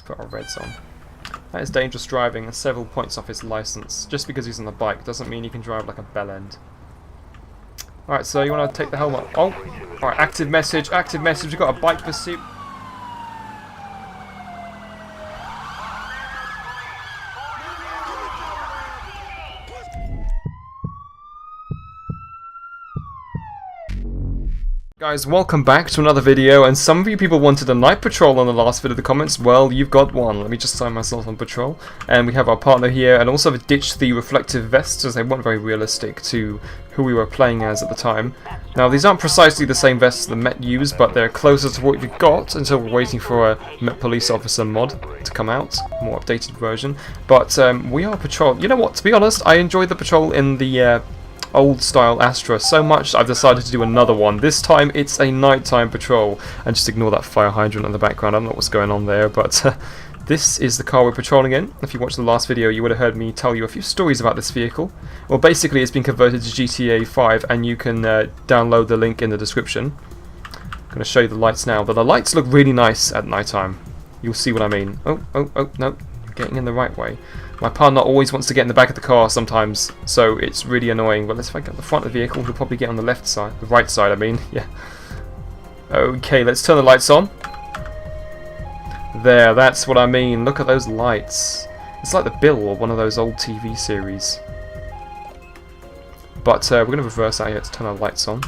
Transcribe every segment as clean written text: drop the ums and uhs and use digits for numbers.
Put our reds on. That is dangerous driving and several points off his license. Just because he's on a bike doesn't mean he can drive like a bellend. Alright, so you want to take the helmet? Oh! Alright, active message, we've got a bike pursuit. Guys, welcome back to another video, and some of you people wanted a night patrol on the last bit of the comments. Well, you've got one. Let me just sign myself on patrol. And we have our partner here, and also we've ditched the reflective vests as they weren't very realistic to who we were playing as at the time. Now, these aren't precisely the same vests the Met use, but they're closer to what we've got until we're waiting for a Met Police Officer mod to come out, more updated version. But we are patrol. You know what, to be honest, I enjoyed the patrol in the old style Astra so much I've decided to do another one. This time it's a nighttime patrol, and just ignore that fire hydrant in the background. I don't know what's going on there, but this is the car we're patrolling in. If you watched the last video you would have heard me tell you a few stories about this vehicle. Well, basically it's been converted to GTA 5 and you can download the link in the description. I'm going to show you the lights now, but the lights look really nice at nighttime. You'll see what I mean. Oh, no, I'm getting in the right way. My partner always wants to get in the back of the car sometimes, so it's really annoying. But if I get on the front of the vehicle, he'll probably get on the left side, the right side I mean, yeah. Okay, let's turn the lights on. There, that's what I mean. Look at those lights. It's like the Bill or one of those old TV series. But we're going to reverse out here to turn our lights on.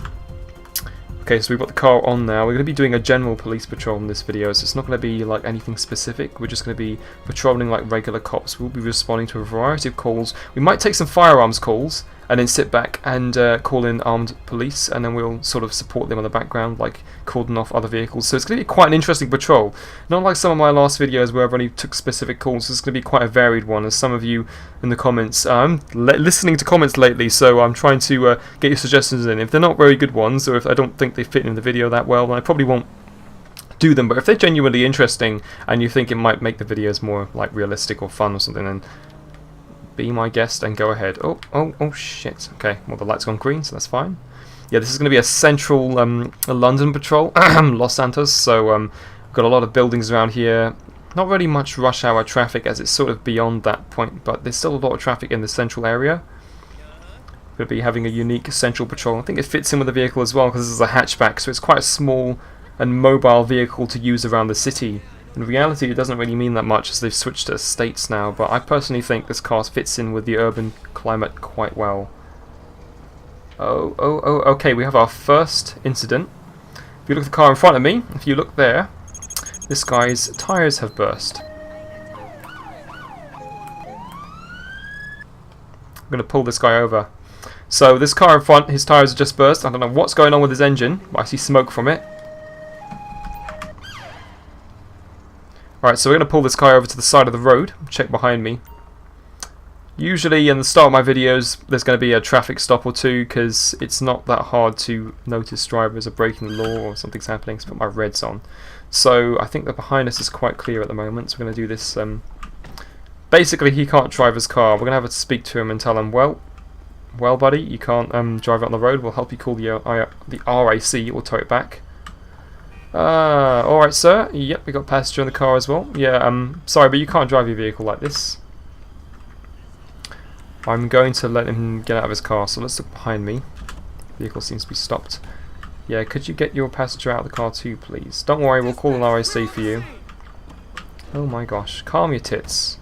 Okay, so we've got the car on now. We're going to be doing a general police patrol in this video, so it's not going to be like anything specific. We're just going to be patrolling like regular cops. We'll be responding to a variety of calls. We might take some firearms calls and then sit back and call in armed police, and then we'll sort of support them in the background, like cordon off other vehicles. So it's going to be quite an interesting patrol. Not like some of my last videos where I've only took specific calls. It's going to be quite a varied one, as some of you in the comments. I'm listening to comments lately, so I'm trying to get your suggestions in. If they're not very good ones, or if I don't think they fit in the video that well, then I probably won't do them. But if they're genuinely interesting and you think it might make the videos more like realistic or fun or something, then be my guest and go ahead. Oh shit. Okay, well the light's gone green, so that's fine. Yeah, this is going to be a central London patrol, Los Santos, so we've got a lot of buildings around here. Not really much rush hour traffic as it's sort of beyond that point, but there's still a lot of traffic in the central area. We're going to be having a unique central patrol. I think it fits in with the vehicle as well because this is a hatchback, so it's quite a small and mobile vehicle to use around the city. In reality, it doesn't really mean that much as they've switched to estates now, but I personally think this car fits in with the urban climate quite well. Okay, we have our first incident. If you look at the car in front of me, if you look there, this guy's tyres have burst. I'm going to pull this guy over. So this car in front, his tyres have just burst. I don't know what's going on with his engine, but I see smoke from it. Right, so we're going to pull this car over to the side of the road. Check behind me. Usually in the start of my videos there's going to be a traffic stop or two because it's not that hard to notice drivers are breaking the law or something's happening. So put my reds on. So I think that behind us is quite clear at the moment. So we're going to do this. Basically he can't drive his car. We're going to have to speak to him and tell him, well buddy, you can't drive it on the road. We'll help you call the RAC or tow it back. Alright sir, yep, we got a passenger in the car as well. Yeah, sorry, but you can't drive your vehicle like this. I'm going to let him get out of his car, so let's look behind me. The vehicle seems to be stopped. Yeah, could you get your passenger out of the car too, please? Don't worry, we'll call an RAC for you. Oh my gosh, calm your tits.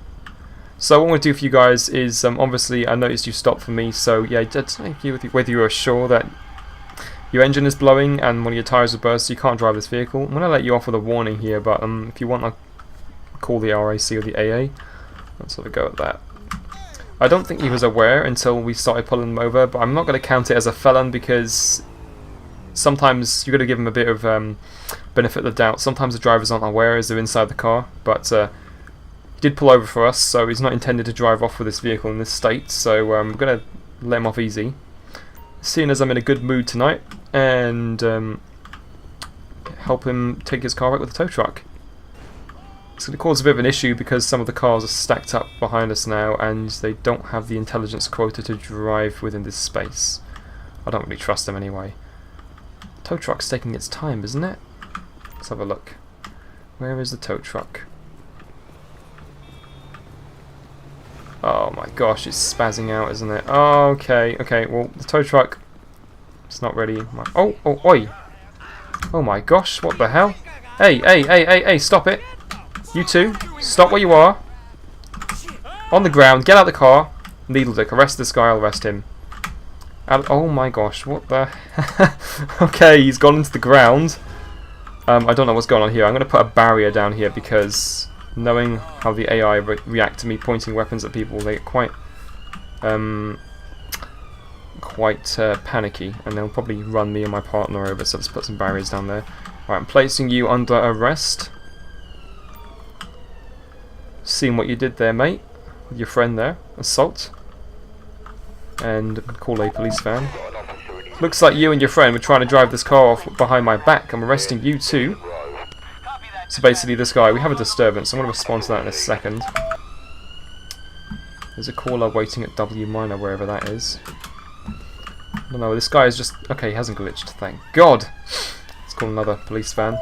So what I'm going to do for you guys is, obviously I noticed you stopped for me, so yeah, just whether you are sure that your engine is blowing and one of your tyres will burst, so you can't drive this vehicle. I'm going to let you off with a warning here, but if you want to call the RAC or the AA, let's have a go at that. I don't think he was aware until we started pulling him over, but I'm not going to count it as a felon because sometimes you've got to give him a bit of benefit of the doubt. Sometimes the drivers aren't aware as they're inside the car, but he did pull over for us, so he's not intended to drive off with this vehicle in this state, so I'm going to let him off easy. Seeing as I'm in a good mood tonight, and help him take his car back with the tow truck. It's going to cause a bit of an issue because some of the cars are stacked up behind us now and they don't have the intelligence quota to drive within this space. I don't really trust them anyway. Tow truck's taking its time, isn't it? Let's have a look. Where is the tow truck? gosh, it's spazzing out, isn't it? Oh, okay, well, the tow truck, it's not ready. Oh, oi! Oh my gosh, what the hell? Hey, stop it! You two, stop where you are. On the ground, get out of the car. Needle dick, arrest this guy, I'll arrest him. Oh my gosh, what the... Okay, he's gone into the ground. I don't know what's going on here. I'm going to put a barrier down here because knowing how the AI react to me pointing weapons at people, they get quite panicky, and they'll probably run me and my partner over, so let's put some barriers down there. Right, I'm placing you under arrest. Seeing what you did there, mate, with your friend there. Assault. And call a police van. Looks like you and your friend were trying to drive this car off behind my back. I'm arresting you too. So basically this guy, we have a disturbance. I'm going to respond to that in a second. There's a caller waiting at W minor, wherever that is. I don't know, this guy is just... Okay, he hasn't glitched, thank God. Let's call another police van.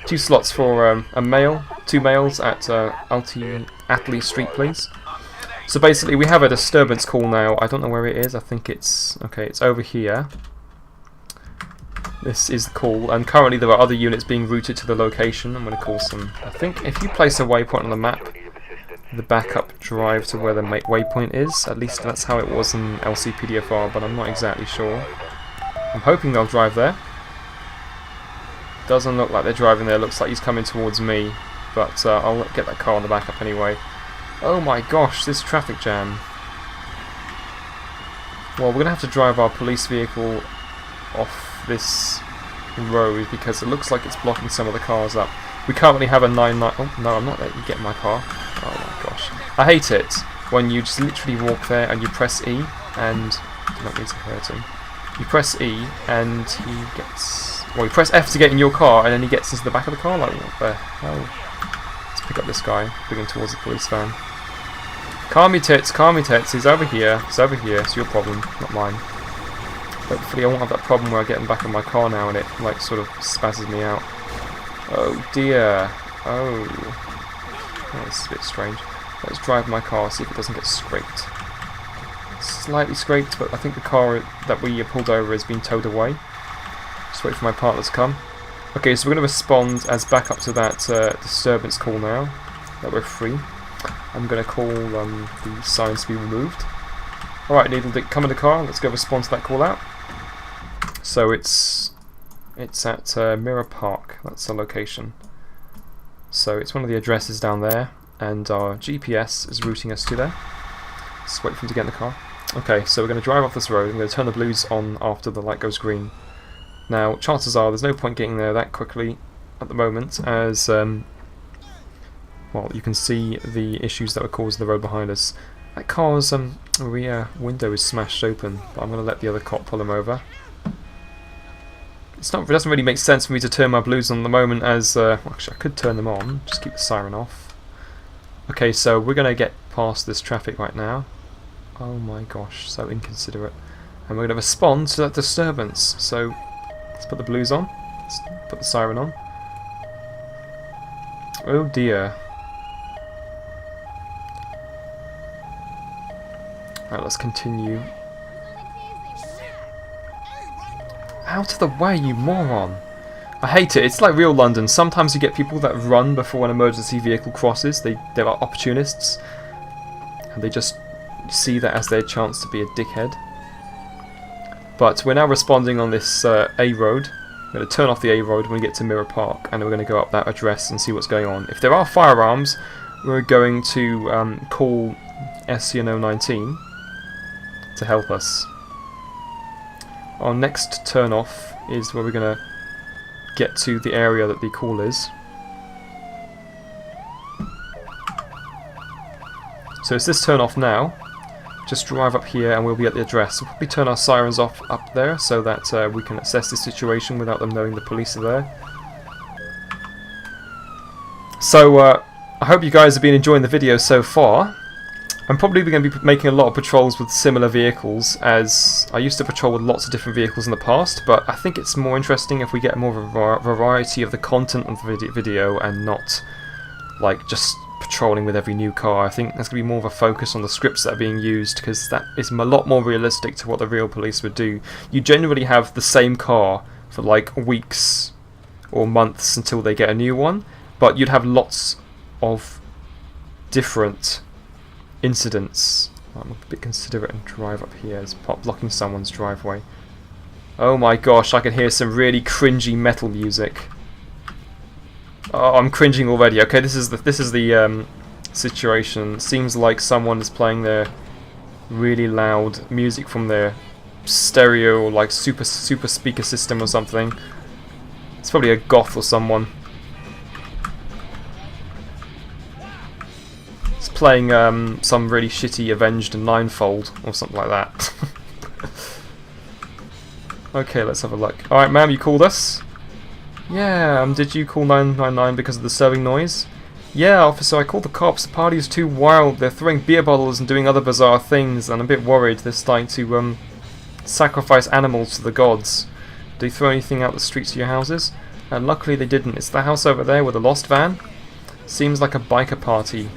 2 slots for a male, 2 males at Atlee Street, please. So basically we have a disturbance call now. I don't know where it is. I think it's... Okay, it's over here. This is the call, and currently there are other units being routed to the location. I'm going to call some... I think if you place a waypoint on the map, the backup drive to where the waypoint is. At least that's how it was in LSPDFR, but I'm not exactly sure. I'm hoping they'll drive there. Doesn't look like they're driving there. Looks like he's coming towards me, but I'll get that car on the backup anyway. Oh my gosh, this traffic jam. Well, we're going to have to drive our police vehicle off this road because it looks like it's blocking some of the cars up. We currently have a 99... Oh, no, I'm not letting you get in my car. Oh my gosh. I hate it when you just literally walk there and you press E and... I do not mean to hurt him. You press E and he gets... Well, you press F to get in your car and then he gets into the back of the car? Like, what the hell? Let's pick up this guy, bringing him towards the police van. Calm your tits, he's over here, it's your problem, not mine. Hopefully I won't have that problem where I get him back in my car now and it like sort of spazzes me out. Oh dear, oh, this is a bit strange. Let's drive my car, see if it doesn't get scraped. Slightly scraped, but I think the car that we pulled over has been towed away. Just wait for my partner to come. Okay, so we're going to respond as backup to that disturbance call now, that we're free. I'm going to call the signs to be removed. Alright, Needle Dick, come in the car. Let's go respond to that call out. So it's at Mirror Park. That's the location. So it's one of the addresses down there, and our GPS is routing us to there. Let's wait for him to get in the car. Okay, so we're going to drive off this road. I'm going to turn the blues on after the light goes green. Now, chances are there's no point getting there that quickly at the moment, as well, you can see the issues that were caused in the road behind us. That car's rear window is smashed open, but I'm going to let the other cop pull him over. It doesn't really make sense for me to turn my blues on at the moment, as actually I could turn them on, just keep the siren off. Okay, so we're going to get past this traffic right now. Oh my gosh, so inconsiderate. And we're going to respond to that disturbance. So let's put the blues on, let's put the siren on. Oh dear. Right, let's continue. Out of the way, you moron! I hate it. It's like real London. Sometimes you get people that run before an emergency vehicle crosses. They are opportunists, and they just see that as their chance to be a dickhead. But we're now responding on this A road. We're going to turn off the A road when we get to Mirror Park, and we're going to go up that address and see what's going on. If there are firearms, we're going to call SCNO 19 to help us. Our next turn off is where we're going to get to the area that the call is. So it's this turn off now. Just drive up here and we'll be at the address. We'll probably turn our sirens off up there so that we can assess the situation without them knowing the police are there. So I hope you guys have been enjoying the video so far. I'm probably going to be making a lot of patrols with similar vehicles, as I used to patrol with lots of different vehicles in the past, but I think it's more interesting if we get more of a variety of the content of the video and not like just patrolling with every new car. I think there's going to be more of a focus on the scripts that are being used, because that is a lot more realistic to what the real police would do. You generally have the same car for like weeks or months until they get a new one, but you'd have lots of different incidents. I'm a bit considerate and drive up here. It's blocking someone's driveway. Oh my gosh, I can hear some really cringy metal music. Oh, I'm cringing already. Okay, this is the situation. Seems like someone is playing their really loud music from their stereo, like super speaker system or something. It's probably a goth or someone. It's playing some really shitty Avenged Ninefold or something like that. Okay, let's have a look. Alright, ma'am, you called us? Yeah, did you call 999 because of the disturbing noise? Yeah, officer, I called the cops. The party is too wild. They're throwing beer bottles and doing other bizarre things, and I'm a bit worried they're starting to sacrifice animals to the gods. Did they throw anything out the streets of your houses? And luckily they didn't. It's the house over there with the lost van. Seems like a biker party.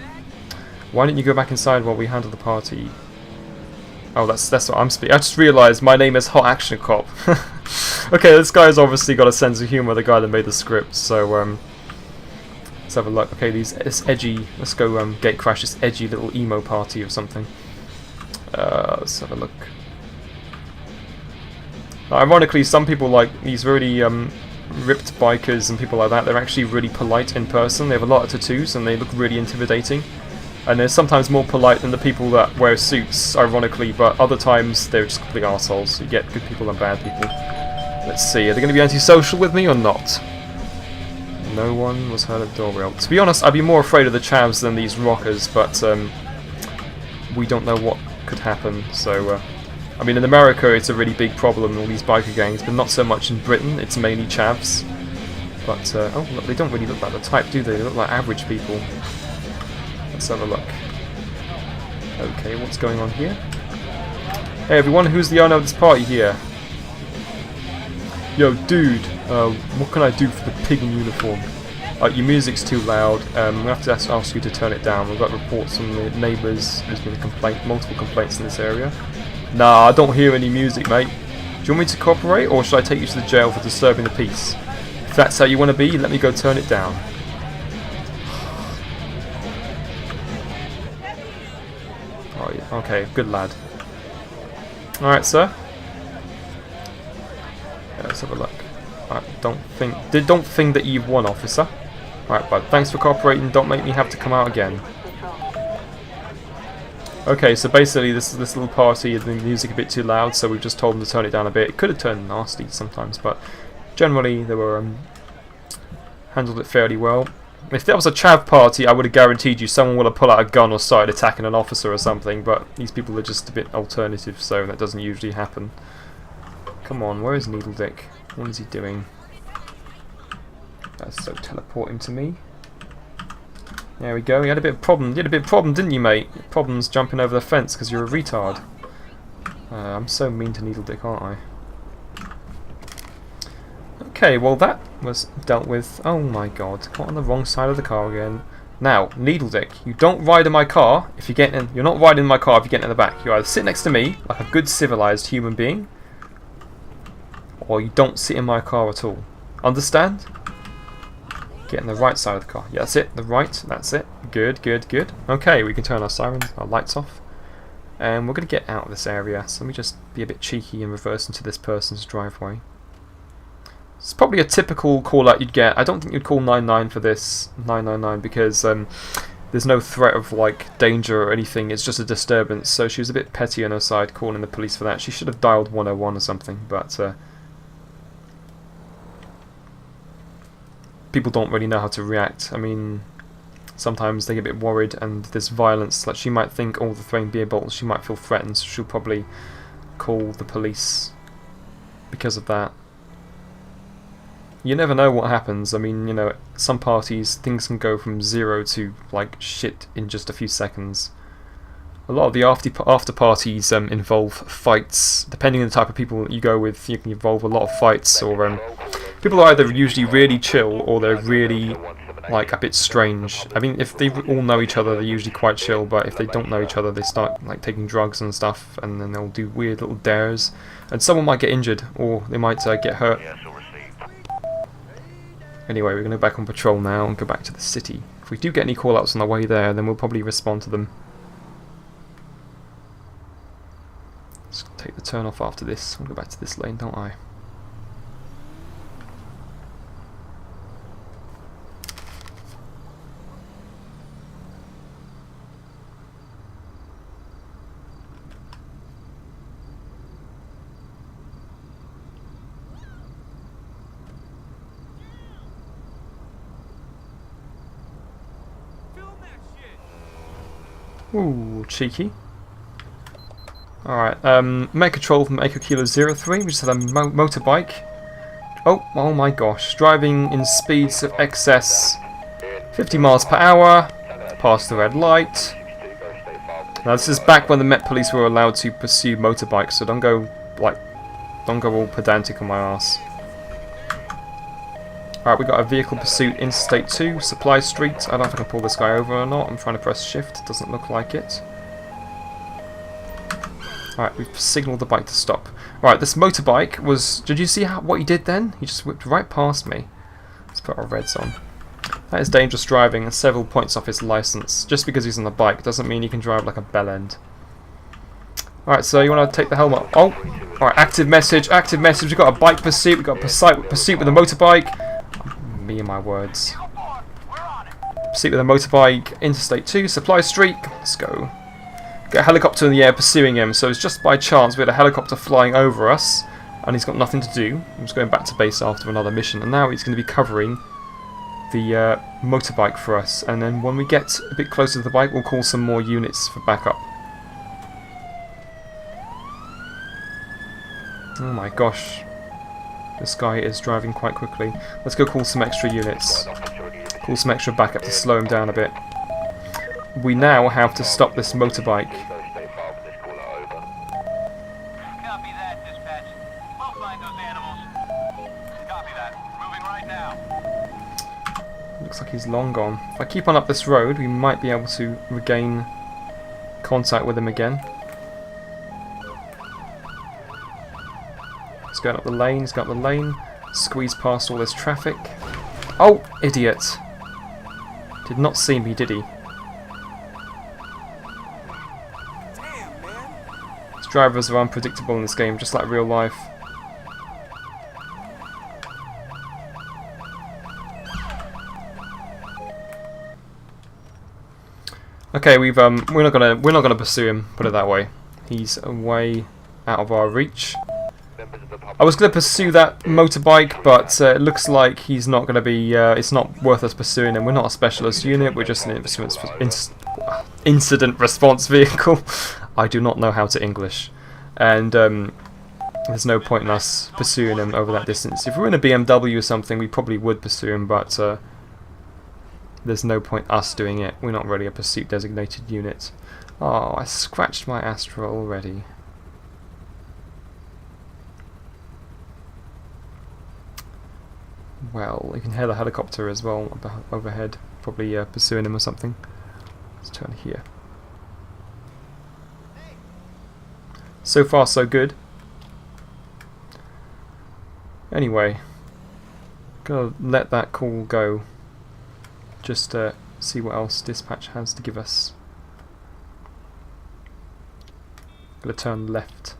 Why don't you go back inside while we handle the party? Oh, that's what I'm speaking. I just realised my name is Hot Action Cop. Okay, this guy's obviously got a sense of humour, the guy that made the script, so let's have a look. Okay, this edgy, let's go gatecrash this edgy little emo party or something. Let's have a look. Ironically, some people like these really ripped bikers and people like that, they're actually really polite in person. They have a lot of tattoos and they look really intimidating. And they're sometimes more polite than the people that wear suits, ironically, but other times they're just complete arseholes. You get good people and bad people. Let's see, are they going to be antisocial with me or not? No one was heard at the doorbell. To be honest, I'd be more afraid of the chavs than these rockers, but we don't know what could happen, so... I mean, in America it's a really big problem, all these biker gangs, but not so much in Britain. It's mainly chavs. But, oh, look, they don't really look like the type, do they? They look like average people. Let's have a look. Okay, what's going on here? Hey everyone, who's the owner of this party here? Yo, dude, what can I do for the pig in uniform? Your music's too loud. We have to ask you to turn it down. We've got reports from the neighbours. There's been a complaint, multiple complaints in this area. Nah, I don't hear any music, mate. Do you want me to cooperate, or should I take you to the jail for disturbing the peace? If that's how you want to be, let me go turn it down. Oh, yeah. Okay, good lad. Alright, sir. Yeah, let's have a look. Alright, don't think that you've won, officer. Alright, bud. Thanks for cooperating. Don't make me have to come out again. Okay, so basically this little party, the music a bit too loud, so we've just told them to turn it down a bit. It could have turned nasty sometimes, but generally they were handled it fairly well. If that was a chav party, I would have guaranteed you someone would have pulled out a gun or started attacking an officer or something, but these people are just a bit alternative, so that doesn't usually happen. Come on, where is Needle Dick? What is he doing? That's so teleporting to me. There we go. You had a bit of problem. You had a bit of problem, didn't you, mate? Problems jumping over the fence because you're a retard. I'm so mean to Needle Dick, aren't I? Okay, well that was dealt with. Oh my god, got on the wrong side of the car again. Now, Needle Dick, you don't ride in my car if you're getting in. You're not riding in my car if you're getting in the back. You either sit next to me like a good civilized human being, or you don't sit in my car at all. Understand? Get in the right side of the car. Yeah, that's it. The right. That's it. Good, good, good. Okay, we can turn our sirens, our lights off. And we're going to get out of this area. So let me just be a bit cheeky and reverse into this person's driveway. It's probably a typical call out you'd get. I don't think you'd call 999 for this, 999, because there's no threat of like danger or anything. It's just a disturbance. So she was a bit petty on her side, calling the police for that. She should have dialed 101 or something, but people don't really know how to react. I mean, sometimes they get a bit worried and there's violence. Like she might think, oh, they're throwing beer bottles. She might feel threatened. So she'll probably call the police because of that. You never know what happens. I mean, you know, some parties, things can go from 0 to like shit in just a few seconds. A lot of the after parties involve fights. Depending on the type of people you go with, you can involve a lot of fights, or people are either usually really chill or they're really like a bit strange. I mean, if they all know each other, they're usually quite chill, but if they don't know each other, they start like taking drugs and stuff, and then they'll do weird little dares, and someone might get injured, or they might get hurt. Anyway, we're going to go back on patrol now and go back to the city. If we do get any call-outs on the way there, then we'll probably respond to them. Let's take the turn off after this. I'll go back to this lane, don't I? Ooh, cheeky. Alright, Metropolitan from Echo Kilo 03, we just had a motorbike. Oh my gosh, driving in speeds of excess 50 miles per hour, past the red light. Now this is back when the Met Police were allowed to pursue motorbikes, so don't go all pedantic on my ass. Alright, we got a vehicle pursuit Interstate 2, Supply Street. I don't know if I can pull this guy over or not. I'm trying to press shift, doesn't look like it. Alright, we've signalled the bike to stop. Alright, this motorbike was... Did you see what he did then? He just whipped right past me. Let's put our reds on. That is dangerous driving and several points off his licence. Just because he's on the bike doesn't mean he can drive like a bellend. Alright, so you want to take the helmet... Oh! Alright, active message, active message. We've got a bike pursuit, we've got a pursuit with a motorbike. Me and my words. Pursuit with a motorbike, Interstate 2, Supply Street. Let's go. Get a helicopter in the air pursuing him. So it's just by chance we had a helicopter flying over us, and he's got nothing to do. I'm just going back to base after another mission, and now he's going to be covering the motorbike for us. And then when we get a bit closer to the bike, we'll call some more units for backup. Oh my gosh. This guy is driving quite quickly. Let's go call some extra units. Call some extra backup to slow him down a bit. We now have to stop this motorbike. Copy that, dispatch. We'll find those animals. Copy that. Moving right now. Looks like he's long gone. If I keep on up this road, we might be able to regain contact with him again. He's going up the lane, he's got the lane. Squeeze past all this traffic. Oh, idiot. Did not see me, did he? These drivers are unpredictable in this game, just like real life. Okay, we're not gonna pursue him, put it that way. He's way out of our reach. I was going to pursue that motorbike, but it looks like he's not going to be. It's not worth us pursuing him. We're not a specialist unit. We're just an incident response vehicle. I do not know how to English, and there's no point in us pursuing him over that distance. If we were in a BMW or something, we probably would pursue him, but there's no point us doing it. We're not really a pursuit designated unit. Oh, I scratched my Astra already. Well, you can hear the helicopter as well overhead, probably pursuing him or something. Let's turn here. So far, so good. Anyway, gotta let that call go. Just see what else dispatch has to give us. Gotta turn left.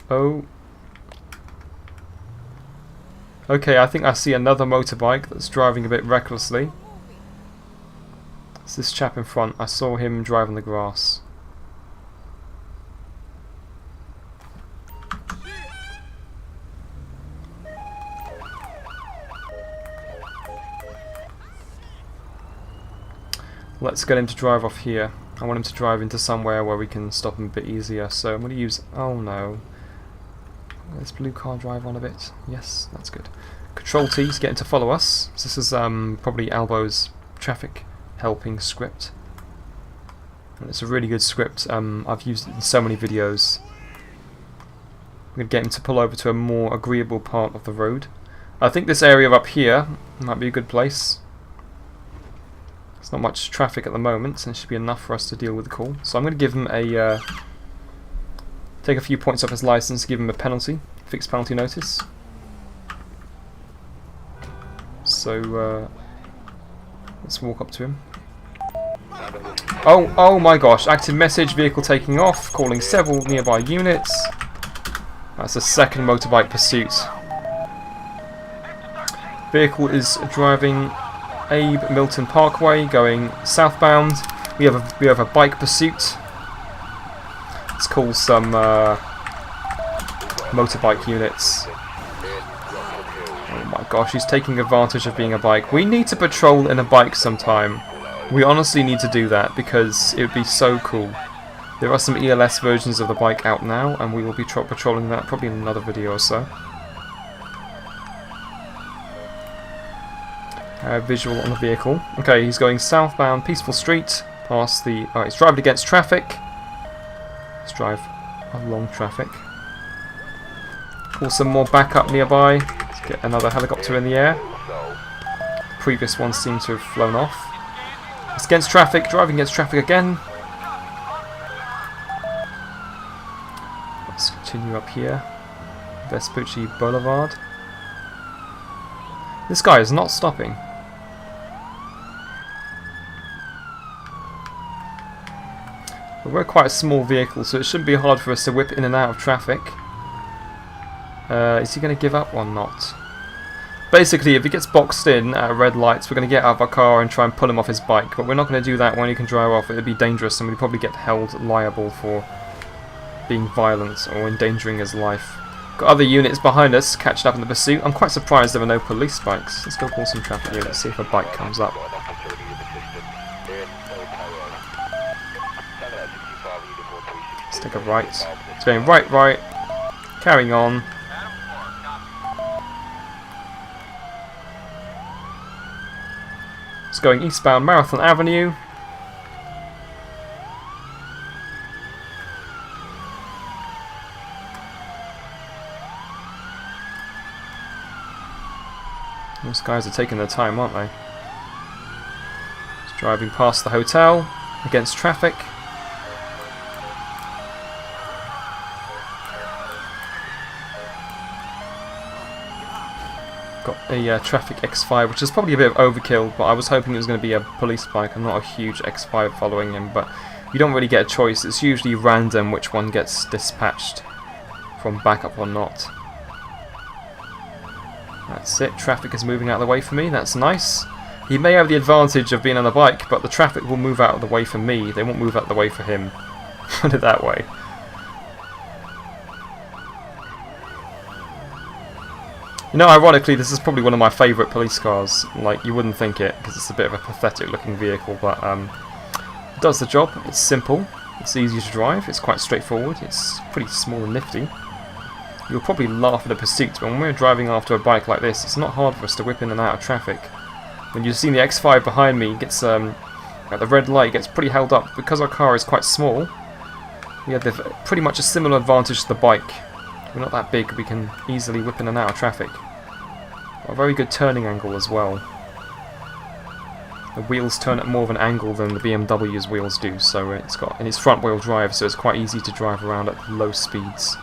Oh. Okay, I think I see another motorbike that's driving a bit recklessly. It's this chap in front. I saw him drive on the grass. Let's get him to drive off here. I want him to drive into somewhere where we can stop him a bit easier. So I'm going to use... Oh no. This blue car drive on a bit. Yes, that's good. Control T is getting to follow us. So this is probably Albo's traffic helping script. And it's a really good script. I've used it in so many videos. I'm going to get him to pull over to a more agreeable part of the road. I think this area up here might be a good place. There's not much traffic at the moment, and it should be enough for us to deal with the call. So I'm going to give him a take a few points off his license, give him a penalty, fixed penalty notice. So let's walk up to him. Oh my gosh! Active message, vehicle taking off, calling several nearby units. That's a second motorbike pursuit. Vehicle is driving Abe Milton Parkway, going southbound. We have a bike pursuit. Let's call some motorbike units. Oh my gosh, he's taking advantage of being a bike. We need to patrol in a bike sometime. We honestly need to do that because it would be so cool. There are some ELS versions of the bike out now, and we will be patrolling that probably in another video or so. Visual on the vehicle. Okay, he's going southbound, Peaceful Street, past the... Alright, he's driving against traffic. Let's drive along traffic. Pull some more backup nearby. Let's get another helicopter in the air. The previous one seemed to have flown off. It's against traffic, driving against traffic again. Let's continue up here. Vespucci Boulevard. This guy is not stopping. But we're quite a small vehicle, so it shouldn't be hard for us to whip in and out of traffic. Is he going to give up or not? Basically, if he gets boxed in at red lights, we're going to get out of our car and try and pull him off his bike. But we're not going to do that when he can drive off. It would be dangerous, and we'd probably get held liable for being violent or endangering his life. Got other units behind us, catching up in the pursuit. I'm quite surprised there are no police bikes. Let's go call some traffic units, see if a bike comes up. Let's take a right. It's going right. Carrying on. It's going eastbound Marathon Avenue. Those guys are taking their time, aren't they? Just driving past the hotel, against traffic. Got a traffic X5, which is probably a bit of overkill, but I was hoping it was going to be a police bike. I'm not a huge X5 following him, but you don't really get a choice. It's usually random which one gets dispatched from backup or not. That's it, traffic is moving out of the way for me, that's nice. He may have the advantage of being on a bike, but the traffic will move out of the way for me, they won't move out of the way for him. Put it that way. You know, ironically, this is probably one of my favourite police cars. Like, you wouldn't think it, because it's a bit of a pathetic looking vehicle, but it does the job, it's simple, it's easy to drive, it's quite straightforward, it's pretty small and nifty. You'll probably laugh at the pursuit, but when we're driving after a bike like this, it's not hard for us to whip in and out of traffic. When you see the X5 behind me, it gets at the red light, it gets pretty held up. Because our car is quite small, we have pretty much a similar advantage to the bike. We're not that big, we can easily whip in and out of traffic. A very good turning angle as well. The wheels turn at more of an angle than the BMW's wheels do, so and it's front wheel drive, so it's quite easy to drive around at low speeds.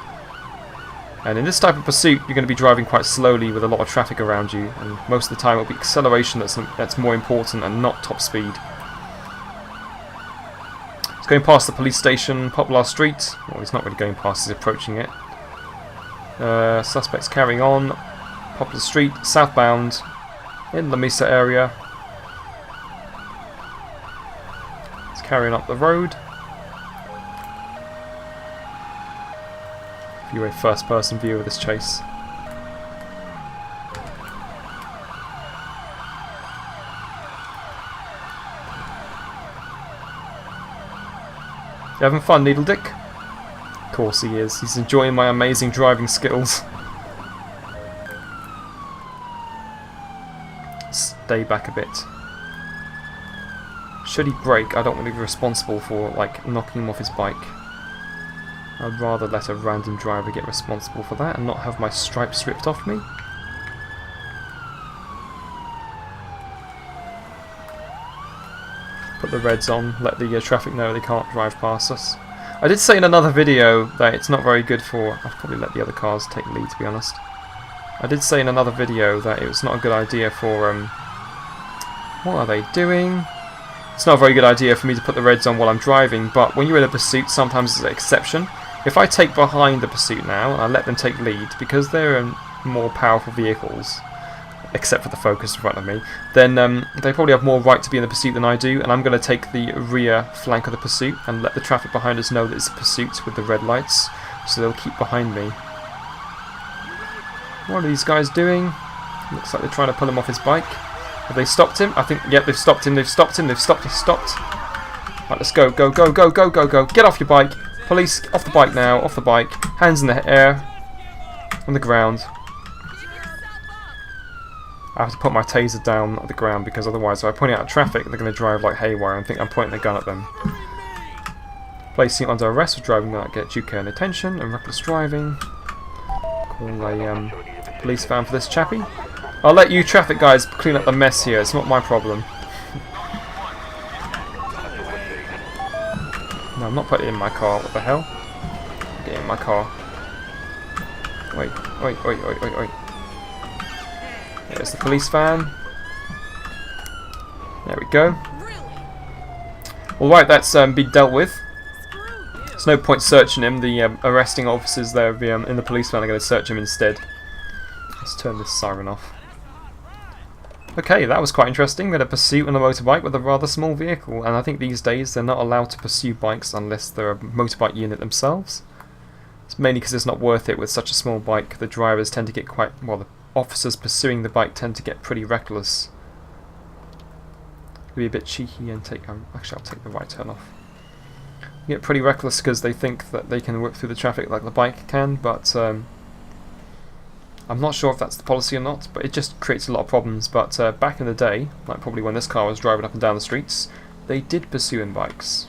And in this type of pursuit, you're going to be driving quite slowly with a lot of traffic around you, and most of the time it'll be acceleration that's more important and not top speed. He's going past the police station, Poplar Street. Well, he's not really going past, he's approaching it. Suspects carrying on. Poplar Street, southbound, in La Mesa area. He's carrying up the road. View a first-person view of this chase. You having fun, Needle Dick? Of course he is. He's enjoying my amazing driving skills. Stay back a bit. Should he brake, I don't want to be responsible for like knocking him off his bike. I'd rather let a random driver get responsible for that and not have my stripes ripped off me. put the reds on, let the traffic know they can't drive past us. I did say in another video that it's not very good for... I'll probably let the other cars take the lead, to be honest. I did say in another video that it was not a good idea for... what are they doing? It's not a very good idea for me to put the reds on while I'm driving, but when you're in a pursuit, sometimes it's an exception. If I take behind the pursuit now, and I let them take lead, because they're more powerful vehicles, except for the Focus in front of me, then they probably have more right to be in the pursuit than I do, and I'm going to take the rear flank of the pursuit and let the traffic behind us know that it's a pursuit with the red lights, so they'll keep behind me. What are these guys doing? Looks like they're trying to pull him off his bike. Have they stopped him? I think, yep, they've stopped him, they've stopped him, they've stopped, he's stopped. Right, let's go, go, go, go, go, go, go. Get off your bike. Police, off the bike now, off the bike. Hands in the air. On the ground. I have to put my taser down at the ground because otherwise if I point it out traffic, they're going to drive like haywire and think I'm pointing a gun at them. Placing under arrest for driving without due care and attention and reckless driving. Call a police van for this chappie. I'll let you traffic guys clean up the mess here, it's not my problem. No, I'm not putting it in my car, what the hell? Get in my car. Wait, wait, wait, wait, wait, wait. There's the police van. There we go. Alright, that's been dealt with. There's no point searching him, the arresting officers there in the police van are going to search him instead. Let's turn this siren off. Okay, that was quite interesting. We had a pursuit on a motorbike with a rather small vehicle, and I think these days they're not allowed to pursue bikes unless they're a motorbike unit themselves. It's mainly because it's not worth it with such a small bike. The drivers tend to get quite... well, the officers pursuing the bike tend to get pretty reckless. Be a bit cheeky and take... actually, I'll take the right turn off. Get pretty reckless because they think that they can whip through the traffic like the bike can, but... I'm not sure if that's the policy or not, but it just creates a lot of problems. But back in the day, like probably when this car was driving up and down the streets, they did pursue in bikes.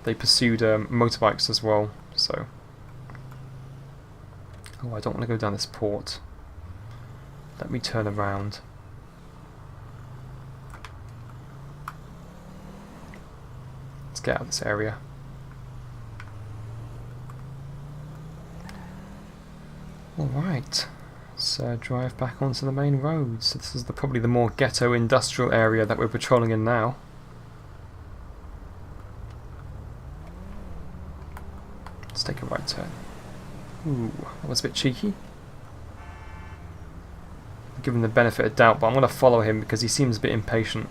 They pursued motorbikes as well, so... oh, I don't want to go down this port. Let me turn around. Let's get out of this area. Alright, so drive back onto the main road. So this is probably the more ghetto industrial area that we're patrolling in now. Let's take a right turn. Ooh, that was a bit cheeky. I'll give him the benefit of doubt, but I'm going to follow him because he seems a bit impatient.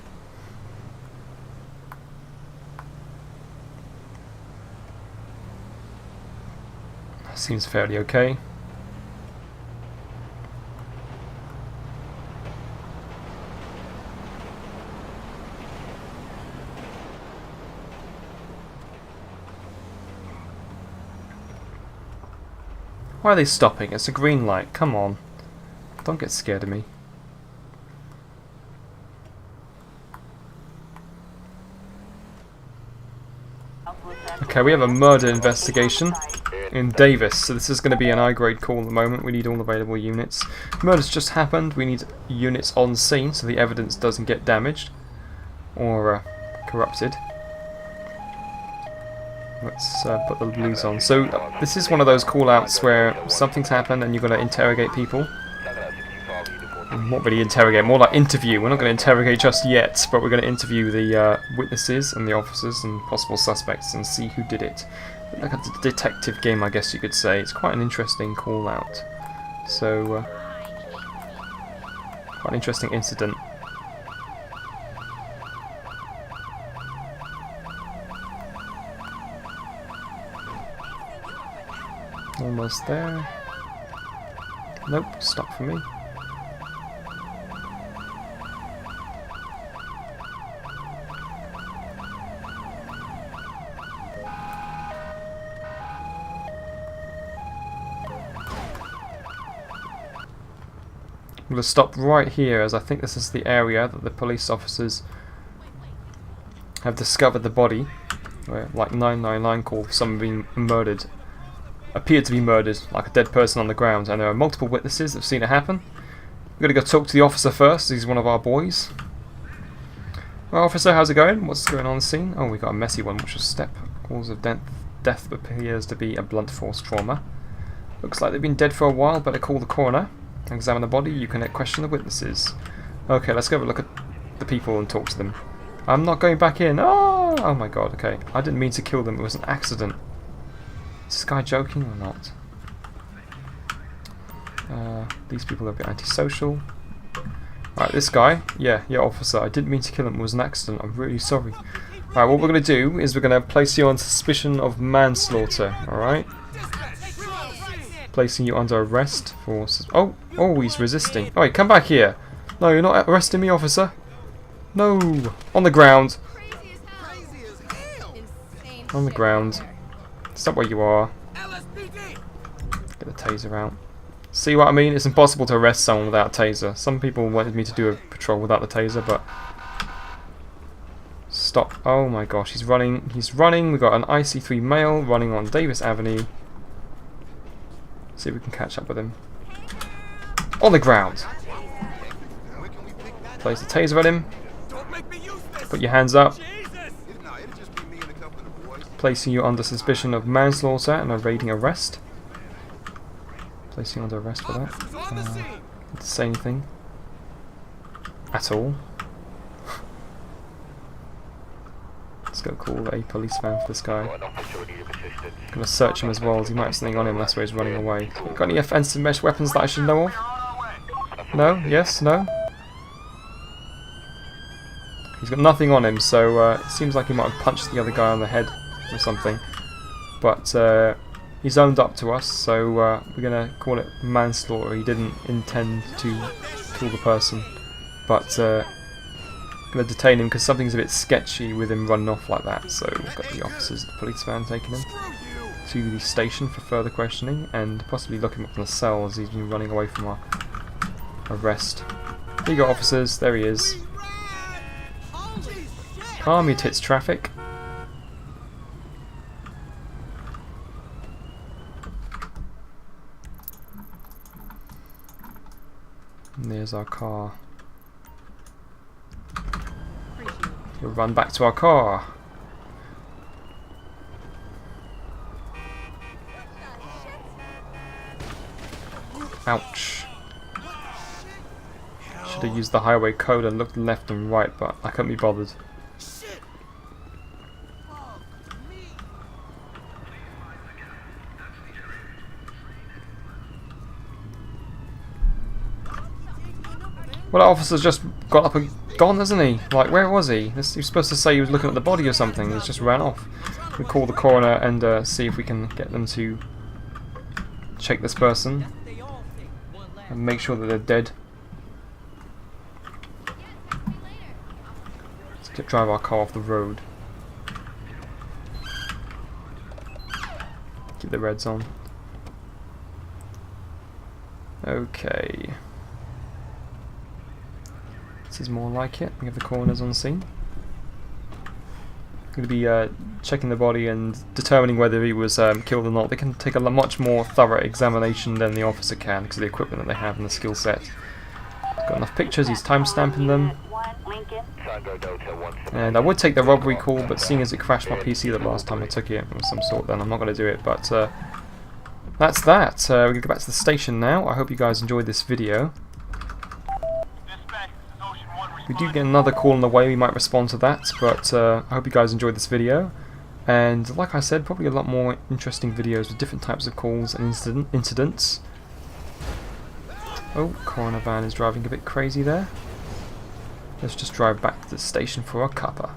Seems fairly okay. Why are they stopping? It's a green light. Come on. Don't get scared of me. Okay, we have a murder investigation in Davis, so this is going to be an I-grade call at the moment. We need all available units. Murder's just happened. We need units on scene so the evidence doesn't get damaged or corrupted. Let's put the blues on. So this is one of those call-outs where something's happened and you're going to interrogate people. Not really interrogate, more like interview. We're not going to interrogate just yet, but we're going to interview the witnesses and the officers and possible suspects and see who did it. Like a detective game, I guess you could say. It's quite an interesting call-out. So, quite an interesting incident. Almost there. Nope, stop for me. I'm going to stop right here as I think this is the area that the police officers have discovered the body. Where, like 999 call for someone being murdered. Appeared to be murdered, like a dead person on the ground, and there are multiple witnesses that have seen it happen. We're going to go talk to the officer first, he's one of our boys. Well, officer, how's it going? What's going on the scene? Oh, we got a messy one, which was step. Cause of death appears to be a blunt force trauma. Looks like they've been dead for a while, better call the coroner. Examine the body, you can question the witnesses. Okay, let's go have a look at the people and talk to them. I'm not going back in. Oh my god, okay. I didn't mean to kill them, it was an accident. Is this guy joking or not? These people are a bit antisocial. Alright, this guy. Yeah, officer, I didn't mean to kill him, it was an accident. I'm really sorry. Alright, what we're going to do is we're going to place you on suspicion of manslaughter, alright? Placing you under arrest for... Oh, he's resisting. Alright, come back here. No, you're not arresting me, officer. No! On the ground. On the ground. Stop where you are. Get the taser out. See what I mean? It's impossible to arrest someone without a taser. Some people wanted me to do a patrol without the taser, but... Stop. Oh my gosh, he's running. He's running. We've got an IC3 male running on Davis Avenue. See if we can catch up with him. On the ground. Place the taser at him. Put your hands up. Placing you under suspicion of manslaughter and evading arrest. Placing you under arrest for that. Didn't say anything at all. Let's go call a police van for this guy. Gonna search him as well, as he might have something on him. That's where he's running away. Got any offensive mesh weapons that I should know of? No? Yes? No? He's got nothing on him, so it seems like he might have punched the other guy on the head or something. But he's owned up to us, so we're gonna call it manslaughter. He didn't intend to kill the person, but going to detain him because something's a bit sketchy with him running off like that. So we've got the officers, the police van taking him to the station for further questioning and possibly lock him up in the cell as he's been running away from our arrest. Here you go, officers. There he is. Calm your tits, traffic. And there's our car. We'll run back to our car. Ouch. Should have used the highway code and looked left and right, but I couldn't be bothered. Well, that officer's just got up and gone, hasn't he? Like, where was he? He was supposed to say he was looking at the body or something. He's just ran off. We'll call the coroner and see if we can get them to check this person and make sure that they're dead. Let's drive our car off the road. Keep the reds on. Okay. This is more like it. We have the coroners on scene. Going to be checking the body and determining whether he was killed or not. They can take a much more thorough examination than the officer can because of the equipment that they have and the skill set. Got enough pictures, he's time-stamping them. And I would take the robbery call, but seeing as it crashed my PC the last time I took it of some sort, then I'm not going to do it. But that's that. We're going to go back to the station now. I hope you guys enjoyed this video. We do get another call on the way, we might respond to that, but I hope you guys enjoyed this video. And like I said, probably a lot more interesting videos with different types of calls and incidents. Oh, coroner van is driving a bit crazy there. Let's just drive back to the station for our cuppa.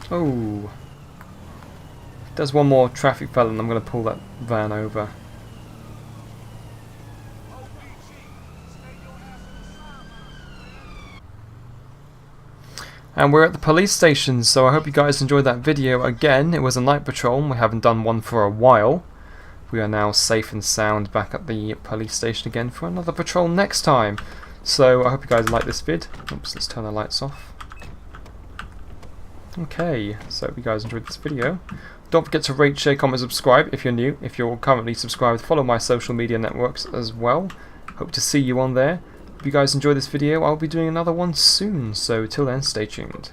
Oh, if there's one more traffic felon, I'm going to pull that van over. And we're at the police station, so I hope you guys enjoyed that video. Again, it was a night patrol, and we haven't done one for a while. We are now safe and sound back at the police station again for another patrol next time. So I hope you guys like this vid. Oops, let's turn the lights off. Okay, so if you guys enjoyed this video, don't forget to rate, share, comment, subscribe if you're new. If you're currently subscribed, follow my social media networks as well. Hope to see you on there. If you guys enjoyed this video, I'll be doing another one soon, so till then, stay tuned.